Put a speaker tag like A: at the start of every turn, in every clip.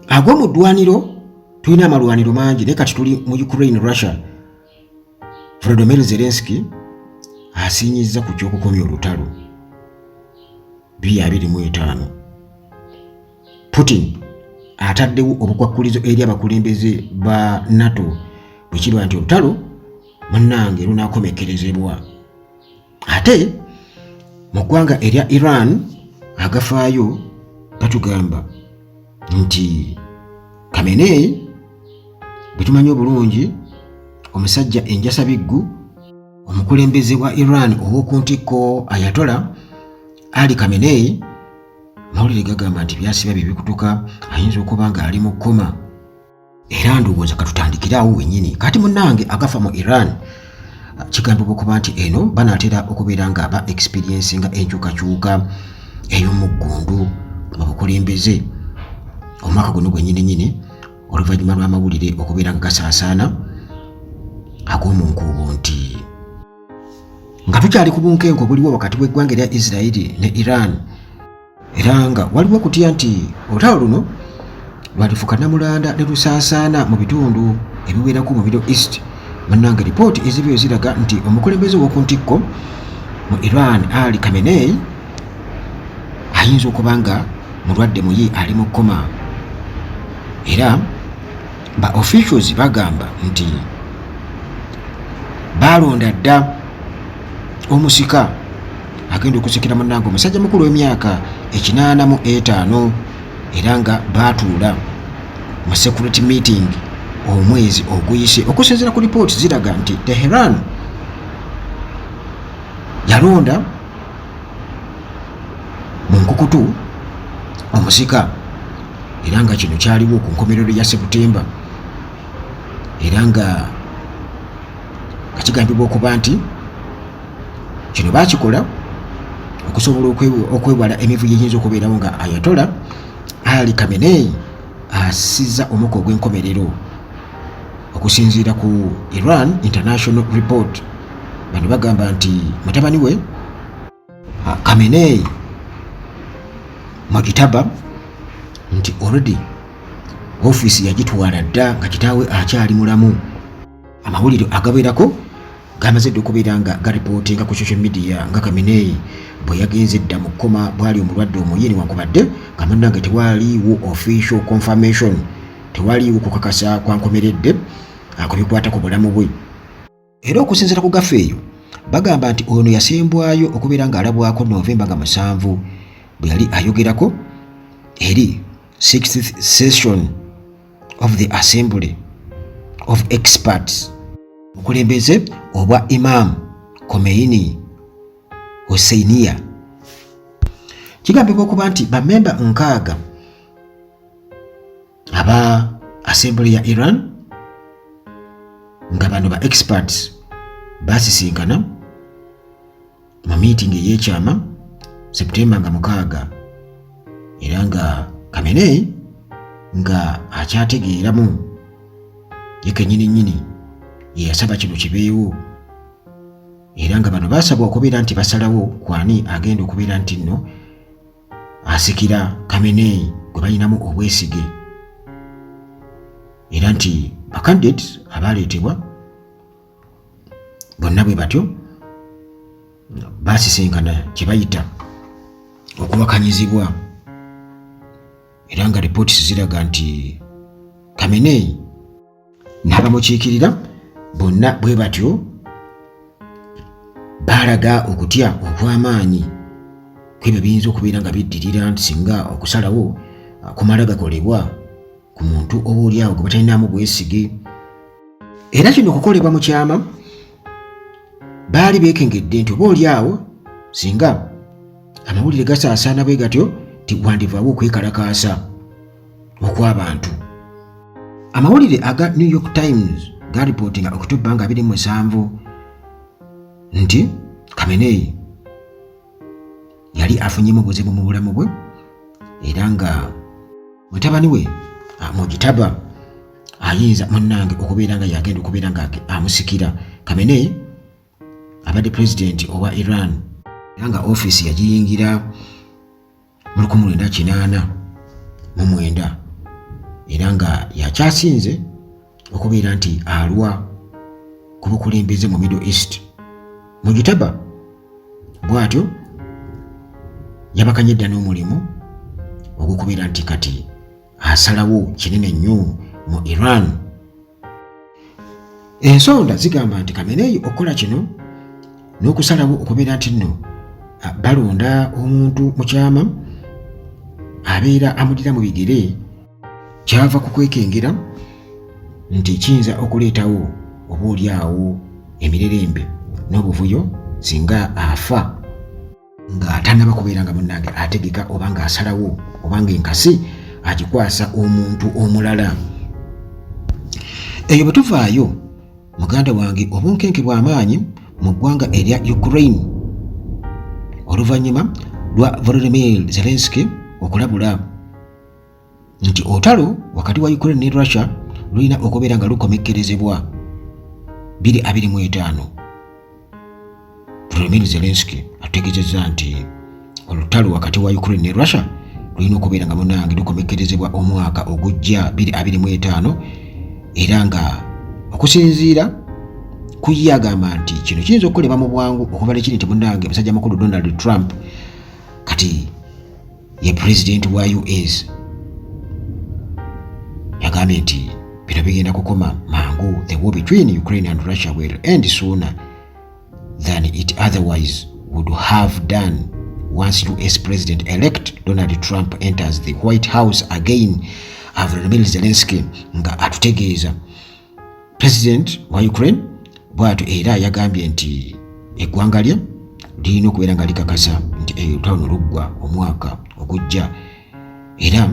A: agwa mu ddwaniro. Tulina amalwaniro mangi naye kati tuli mu Ukraine Russia. Volodymyr Zelensky asinyizza ku ky'okukomya olutalo 2025. Putin ataddewo obukwakkulizo eri abakulembeze ba NATO bwe kirwa nti olutalo munnange lunaakomekerezebwa. Ate mu ggwanga erya Iran agafaayo batugamba nti Khamenei bwe tumanyi obulungi omusajja enjasabiggu omukulembeze wa Iran ow'oku ntikko Ayatollah Ali Khamenei mawulire gagamba nti byasiba bye bikutuka ayinza okuba nga ali mu kkoma. Era ndowooza katutandikirawo wennyini kati munnange agafa mu Iran kigambibwa okuba nti eno banaatera okubeera nga ba experience nga enkyukakyuka ey'omuggundu mu bukulembeze omwaka guno gwennyini oluvannyuma lw'amawulire okubeera nga gasaasaana ag'omu nkuubo nti nga tukyali ku bunkenke obuliwo wakati w'eggwanga erya Israeli ne Iran, era nga waliwo okutya nti olutalo luno lwalifuka namulanda ne lusaasaana mu bitundu ebiwerako mu Middle East. Munnange ripooti ezibyo ziraga nti omukulembeze w'oku ntikko mu Iran Ali Khamenei ayinza okuba nga mulwadde muyi ali mu kkoma, era ba officials bagamba nti balonda dda omusika agenda okusikira munnange omusajja mukulu w'emyaka 85 era nga baatuula mu security meeting omwezi oguyise. Okusinziira ku ripooti ziraga nti Tehran yalonda mu nkukutu omusika, era nga kino kyaliwo ku nkomerero ya Septemba, era nga kigambibwa okuba nti kino bakikola okusobola okwewala emivuyo egiyinza okubeerawo nga Ayatollah Ali Khamenei assizza omukka ogw'enkomerero. Okusinziira ku Iran International Report, bano bagamba nti mutabani we Khamenei magitaba nti already ofiisi yagitwala dda nga kitaawe akyali mulamu. Amawulire agabeerako gamaze dda okubeera nga garipootinga ku social media nga Khamenei bwe yagenze dda mu kkoma bwali omulwadde omuyini, wankubadde nga munnange tewaliiwo official confirmation, tewaliiwo kukakasa kwankomeredde ku bikwata ku bulamu bwe. Era okusinziira ku gafe eyo bagamba nti ono yasembwayo okubeera ng'alabwako Novemba nga 7 bwe yali ayogerako eri 6th session of the Assembly of Experts, mukulembeze obwa Imam Khomeini Hosseiniya. Kigambibwa okuba nti bamemba 6 aba Assembly ya Iran nga bano ba experts basisinkana mu meeting ey'ekyama Septemba nga 6, era nga Khamenei nga akyategeeramu ye kennyini ye yasaba kino kibeewo, era nga bano basabwa okubeera nti basalawo kwani agenda okubeera nti nno asikira Khamenei gwe balinamu obwesige, era nti bacandidates abaleetebwa bonna bwe batyo basisinkana kye bayita okuwakanyizibwa, era nga reports ziraga nti Khamenei n'abamukiikirira bonna bwe batyo balaga okutya okw'amaanyi kwebyo biyinza okubeera nga biddirira nti singa okusalawo kumala gakolebwa ku muntu oba oliawo gwe batalinamu bwesige. Era kino okukolebwa mu kyama baali beekengedde nti oba oliawo singa amawulire gasaasaana bwe gatyo tigwandivaawo okwekalakaasa okw'abantu. Amawulire aga New York Times garipootinga October nga 27 nti Khamenei yali afunyemu obuzibu mu bulamu bwe, era nga mutabani we mugitaba ayinza munnange okubeera nga yagenda okubeera nga amusikira. Khamenei abadde president owa Iran, era nga office yagiyingira mu 1989 era nga yakyasinze okubeera nti alwa ku bukulembeze mu Middle East. Mujitaba bw'atyo yabakanyedda n'omulimu ogw'okubeera nti kati asalawo kinene nnyo mu Iran. Ensonda zigamba nti Khamenei okukola kino n'okusalawo okubeera nti nno balonda omuntu mu kyama abeera amudira mu bigere kyava ku kwekengera nti kiyinza okuleetawo oboolyawo emirerembe n'obuvuyo singa afa nga tannaba kubeera nga munnange ategeka oba nga asalawo oba nga enkasi agikwasa omuntu omulala. Eyo bwe tuvaayo muganda wange obunkenke bw'amaanyi mu ggwanga erya Ukraine oluvannyuma lwa Volodymyr Zelensky okulabula nti olutalo wakati wa Ukraine ne Russia lulina okubeera nga lukomekkerezebwa 2025. Volodymyr Zelensky ategeezezza nti olutalo wakati wa Ukraine ne Russia lulina okubeera nga munnange lukomekkerezebwa omwaka ogujja 2025 era nga okusinziira ku ye agamba nti kino kiyinza okukolebwa mu bwangu okuva lekiri nti munnange musajja mukulu Donald Trump kati ye president wa US yagambye nti bino bigenda kukoma mangu. The war between Ukraine and Russia will end sooner than it otherwise would have done once US President-elect Donald Trump enters the White House again. Volodymyr Zelensky nga atutegeeza President wa Ukraine bw'atyo era yagambye nti eggwanga lye lirina okubeera nga likakasa nti olutalo luggwa omwaka ogujja era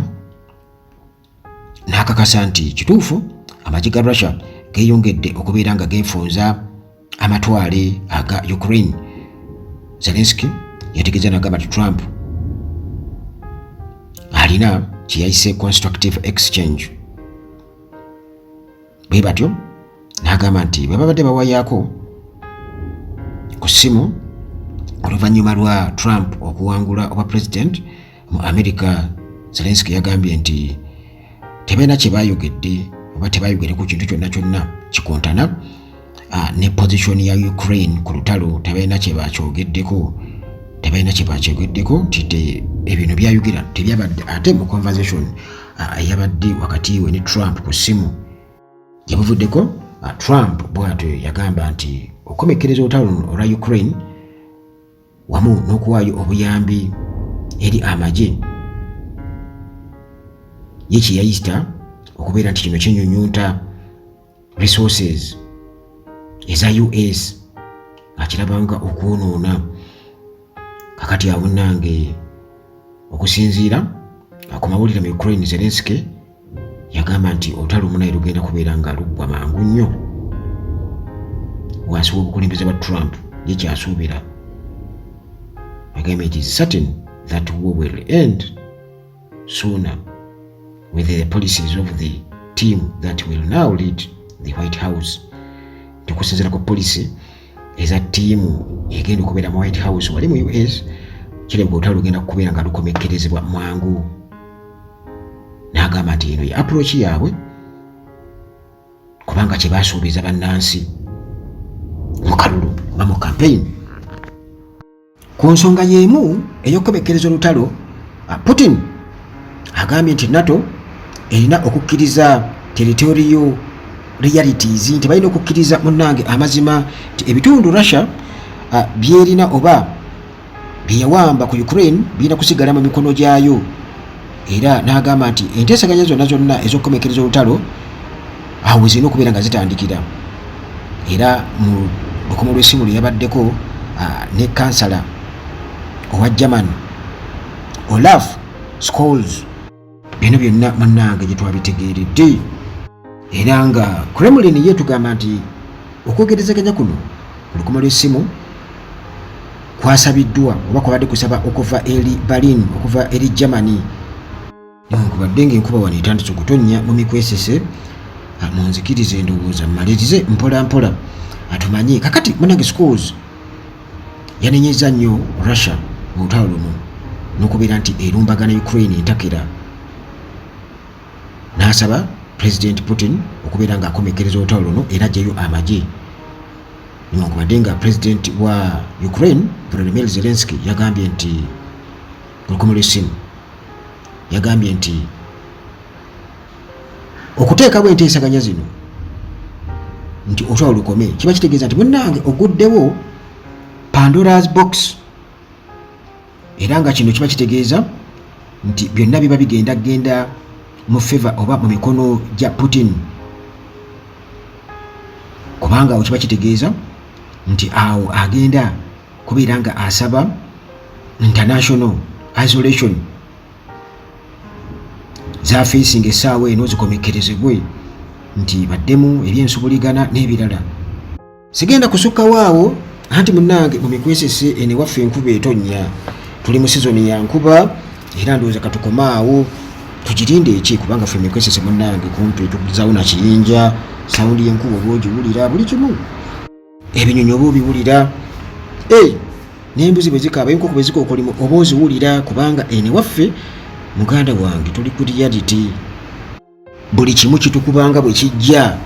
A: n'akakasa nti kituufu amagye ga Russia geeyongedde okubeera nga geefunza amatwale aga Ukraine. Zelensky yategeeza n'agamba nti Trump alina kye yayise constructive exchange. Bwe batyo n'agamba nti bwe babadde bawayaako ku ssimu oluvannyuma lwa Trump okuwangula obwa president mu America, Zelensky yagambye nti tebalina kye baayogedde oba tebaayogedde ku kintu kyonna kyonna kikontana ne position ya Ukraine ku lutalo. Tebalina kye bakyogeddeko, nti ebintu byayogera tebyabadde ate mu conversation eyabadde wakati we ne Trump ku ssimu yabuvuddeko. Trump bw'atyo yagamba nti okomekkereza olutalo olwa Ukraine wamu n'okuwaayo obuyambi eri amagye ye kye yayita okubeera nti kino kinyunyunta resources eza US akirabanga okwonoona. Kakati awo munnange okusinziira ku mawulire mu Ukraine, Zelensky yagamba nti olutalo munaye lugenda kubeera nga luggwa mangu nnyo wansi w'obukulembeze bwa Trump. Ye kyasuubira agamba it is certain that war will end sooner with the policies of the team that will now lead the White House. Tukusinziira ku policy eza ttiimu egenda okubeera mu White House wali mu US kirabika olutalo lugenda kubeera nga lukomekkerezebwa mwangu. N'agamba nti eno ye approach yaabwe kubanga kye baasuubiza bannansi mu kalulu oba mu campaign. Ku nsonga y'emu ey'okukomekkereza olutalo, Putin agambye nti NATO erina okukkiriza territorial realities, nti balina okukkiriza munnange amazima nti ebitundu Russia byerina oba byeyawamba ku Ukraine birina kusigala mu mikono gyayo. Era n'agamba nti enteesaganya zonna ez'okukomekkereza olutalo awo zirina okubeera nga zitandikira. Era mu lukomo lw'essimu lwe yabaddeko ne kansala owa Germany Olaf Scholz, bino byonna munnange gye twabitegeeredde. Era nga Kremlin ye tugamba nti okwogerezaganya kuno ku lukomo lw'essimu kwasabiddwa oba kwabadde kusaba okuva eri Berlin, okuva eri Germany. Newankubadde ng'enkuba wano etandise okutonnya mu mikwesese, munzikirize endowooza mmalirize mpola mpola atumanye. Kakati munnange Scholz yanenyeza nnyo Russia mu lutalo luno n'okubeera nti erumbagana Ukraine entakera, n'asaba President Putin okubeera nga akomekereza olutalo luno era aggyeyo amagye. Newankubadde nga President wa Ukraine Volodymyr Zelensky yagambye nti olukomo lw'essimu yagambye nti okuteekawo enteesaganya zino nti olutalo lukome kiba kitegeeza nti munnange oguddewo Pandora's box, era nga kino kiba kitegeeza nti byonna biba bigenda mu favor oba mu mikono gya Putin, kubanga kiba kitegeeza nti awo agenda kubeera nga asaba international isolation za facing essaawa eno zikomekerezebwe nti baddemu ebyensubuligana n'ebirala. Sigenda kusukkawo awo anti munnange mu mikwesese ene waffe enkuba etonnya, tuli mu sizoni ya nkuba era ndowooza katukomaawo tugirinde eki kubanga ffe mikwesese munnange kumpi tugizaawo na kiyinja, sawundi y'enkuba oba ogiwulira buli kimu, ebinyonyi oba obiwulira, n'embuzi bwe zikaaba enkoko bwe zikookolima oba oziwulira, kubanga ene waffe muganda wange tuli ku reality, buli kimu kitukubanga bwe kijja